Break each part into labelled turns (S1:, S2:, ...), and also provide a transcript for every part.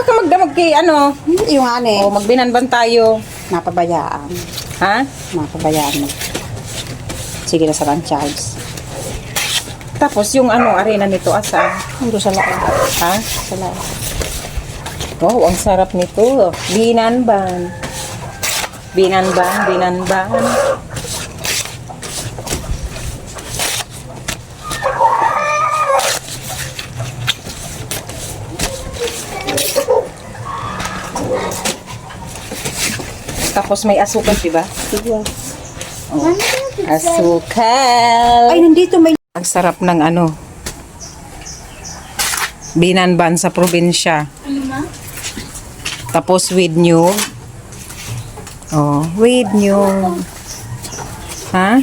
S1: ka magdamag kay ano?
S2: Yung ane,
S1: O, magbinanban tayo.
S2: napabayaan.
S1: Ha?
S2: Napabayaan mo. Sige na sa Charles.
S1: Tapos yung ano, arena nito, asa?
S2: Ando sa laki.
S1: Ha?
S2: Sa laki.
S1: Wow, ang sarap nito. Binanban. Binanban. Tapos may asukal, di ba?
S2: Sige.
S1: Oh. Asukal.
S2: Ay, nandito may...
S1: Ang sarap ng ano, binanban sa probinsya. Tapos with nyug. Oh, with nyug. Ha?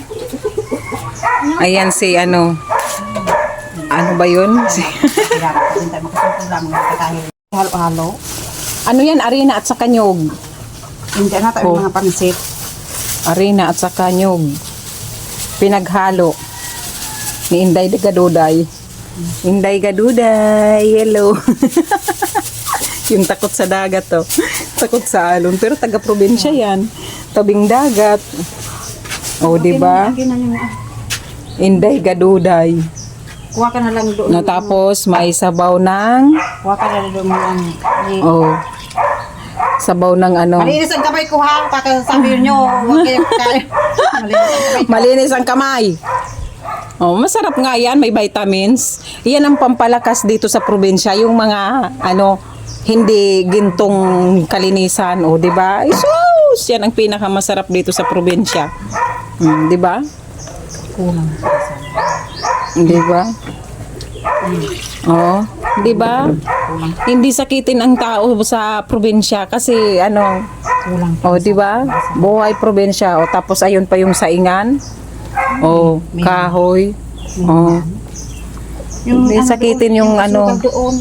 S1: Ayan si ano. Ano ba yun?
S2: Halo-halo.
S1: Ano yan? Arena at saka nyug.
S2: Hindi na tayo mga pansit.
S1: Arena at saka nyug. Pinaghalo. Ni Inday Gaduday. Inday Gaduday. Hello. Yung takot sa dagat to. Takot sa alon. Pero taga-probinsya yan. Tabing dagat. O, di ba? Inday Gaduday.
S2: Kuha ka na lang doon.
S1: Natapos may sabaw ng
S2: Kuha ka na lang doon.
S1: oh. Sabaw ng ano.
S2: Malinis ang kamay ko ha. Pakasabihin nyo. Huwag kayo kain.
S1: Malinis ang kamay. Oh, masarap nga yan, may vitamins. Iyan ang pampalakas dito sa probinsya, yung mga ano hindi gintong kalinisan, oh, 'di ba? Isus, yan ang pinakamasarap dito sa probinsya. 'Di ba?
S2: Kulang.
S1: 'Di ba? Oh, 'di ba? Hindi sakitin ang tao sa probinsya kasi ano,
S2: Kulang.
S1: oh, 'di ba? Buhay probinsya, oh, tapos ayun pa yung saingan. Oh, kahoy. Oh. Hindi sakitin yung ano.
S2: Doon.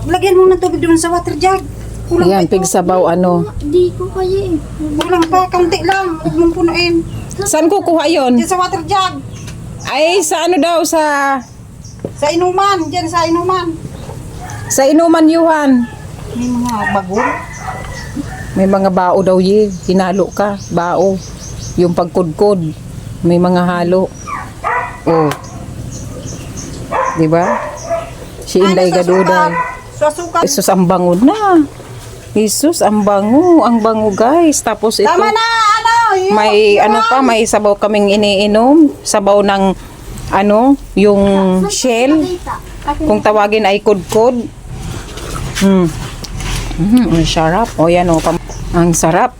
S2: Lagyan mo ng tubig doon sa water jug. Kulang
S1: Ayan,
S2: pa ito.
S1: pigsabaw ano.
S3: Di ko kaya eh.
S2: Kulang pa, kaunti lang. Huwag mong punuin.
S1: Saan kukuha yon?
S2: Diyan sa water jug.
S1: Ay, sa ano daw, sa
S2: Sa inuman. Diyan sa inuman.
S1: inuman yuhan.
S2: May mga bagol.
S1: May mga bao daw ye. Hinalo ka, bao. Yung pagkudkod. May mga halo. Oh. Di ba? Si Inday Gaduday.
S2: Sa suka.
S1: Jesus, ang bango na. Jesus, ang bango guys. Tapos ito,
S2: Tama na, ano?
S1: may ano pa, may sabaw kaming iniinom. Sabaw ng ano, yung shell. Kung tawagin ay kudkod. Ang sarap. O yan o, ang sarap.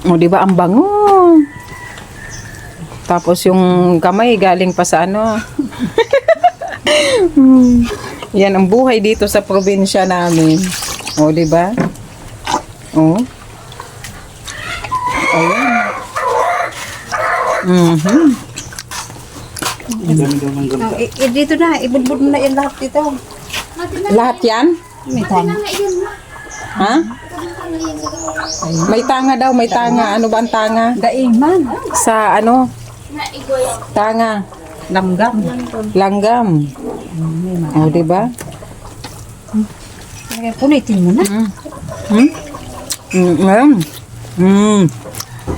S1: O di ba ang bango. Tapos yung kamay galing pa sa ano. Yan ang buhay dito sa probinsya namin. O di ba? O. Ayan.
S2: Dito na, ibudbud mo na yan lahat dito.
S1: Lahat yan?
S2: May tama.
S1: Ha? May tanga daw, may tanga. Ano ba ang tanga?
S2: Daiman.
S1: Sa ano? Tanga.
S2: Langgam.
S1: Langgam. O, di ba?
S2: Punitin mo na.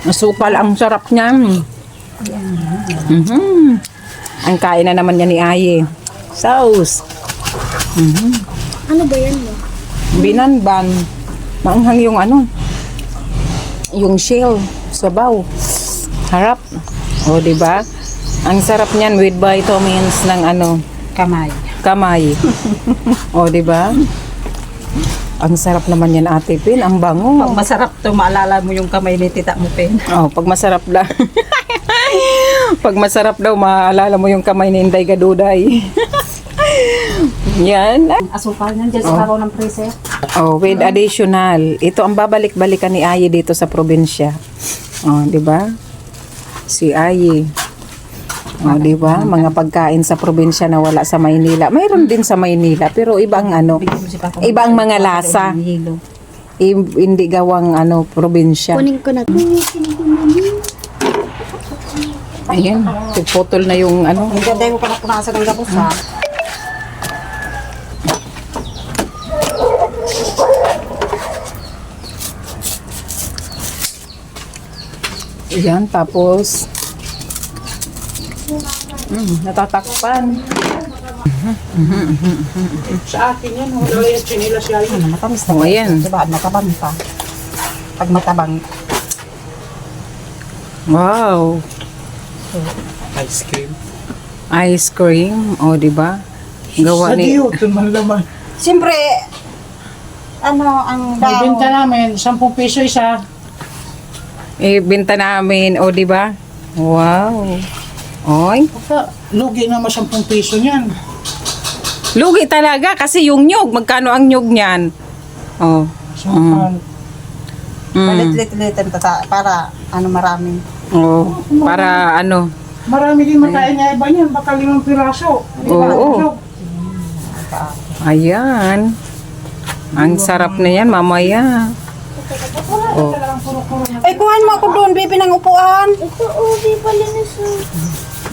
S1: Asukal, ang sarap niyan. Ang kain na naman niya ni Aye. Sauce.
S3: Ano ba yan mo?
S1: Binanban. Maanghang yung ano. Yung shell. Sabaw. Harap. O, di ba? Ang sarap niyan with vitamins ng ano.
S2: Kamay.
S1: Kamay. O, di ba? Ang sarap naman yan, Ate Pin. Ang bango.
S2: Pag masarap to, maalala mo yung kamay ni Tita mo, Pen.
S1: Oh, pag masarap lang. Pag masarap daw, maalala mo yung kamay ni Inday Gaduday. Yan.
S2: Asukal niyan dyan sa karaw ng freezer.
S1: Oh, with additional. Ito ang babalik-balikan ni Aye dito sa probinsya. Oh, di ba? Si Aye. Oh, di ba? Mga pagkain sa probinsya na wala sa Maynila. Mayroon din sa Maynila, pero ibang ano, ibang mga lasa. Hindi gawang ano, probinsya.
S3: Kunin ko na.
S1: Ayan, putol na yung ano.
S2: Ang ganda yung panapunasan ng gabos, ha?
S1: Yan, tapos natatakpan.
S4: Sa akin yan, wala yung chinilas yan.
S2: Ano, matamis na.
S1: O, ayan.
S2: Diba, matabang pa. Pag matabang,
S1: Wow.
S4: Ice cream.
S1: Ice cream. O, di ba? Gawa ni...
S4: Ito man laman.
S2: siyempre, ano, ang
S4: May
S2: dahon.
S4: benta namin, 10 piso isa.
S1: Ibenta namin. O, di ba? Wow. Oy.
S4: Baka, lugi naman 10 piso niyan.
S1: Lugi talaga kasi yung nyug. Magkano ang nyug niyan? Oh.
S4: Saan?
S2: Palit-lit-litin para, ano, marami.
S1: Oh. Para ano.
S4: Marami din makain nga iba niyan, baka 5 piraso.
S1: Oo. Ayan. Ang sarap na yan mamaya. Oh.
S2: Ay, kuhan mo ako doon, baby, ng upuan.
S3: Ito, di pala na sa...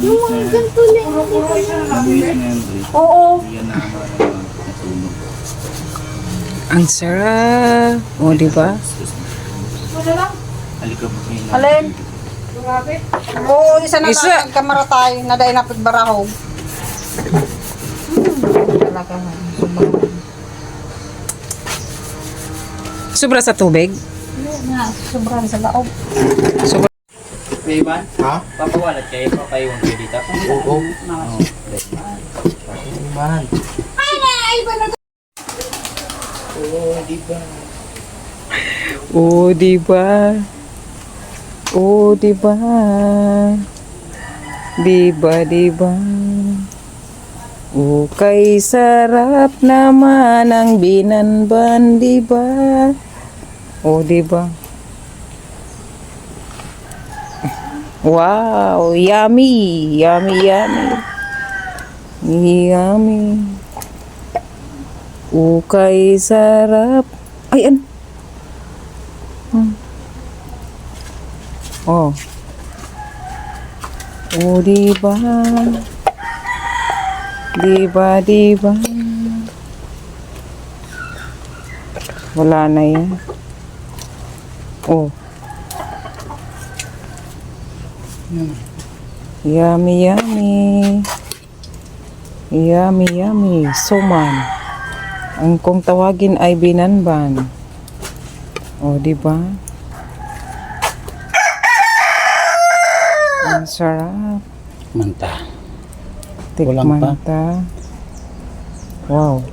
S3: Yung mga ganito lang.
S2: Oo.
S1: Ang sarap. O, di ba?
S2: Alin? Oo, isa na
S1: Isa.
S2: lang kamera tayo, na dahil napit barahog. Talaga.
S1: Sobra sa tubig.
S2: Na, sobrang sa laog.
S5: Iban?
S4: Ha?
S5: Papawalat kayo, papaiwan kayo dito.
S4: Oo.
S5: Iban.
S1: O, di ba? O, di ba? Di ba, di ba? O, kay sarap naman ang binanban, di ba? O, di ba? Wow, yummy, yummy, yummy. Yummy. O, kay sarap. Ay, ano? Oh. Oh, di ba? Di ba, di ba? Wala na yan. Oh. Yummy, yummy. Yummy, yummy. Suman. Ang kung tawagin ay binanban. Oh, di ba? Ang sarap.
S4: Manta. Kulang pa.
S1: Tikmanta. Wow.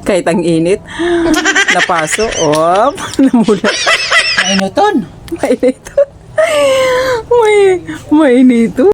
S1: Kahit ang init. Napaso. Op. Namula.
S4: Mainuton.
S1: Mainito. Mainito.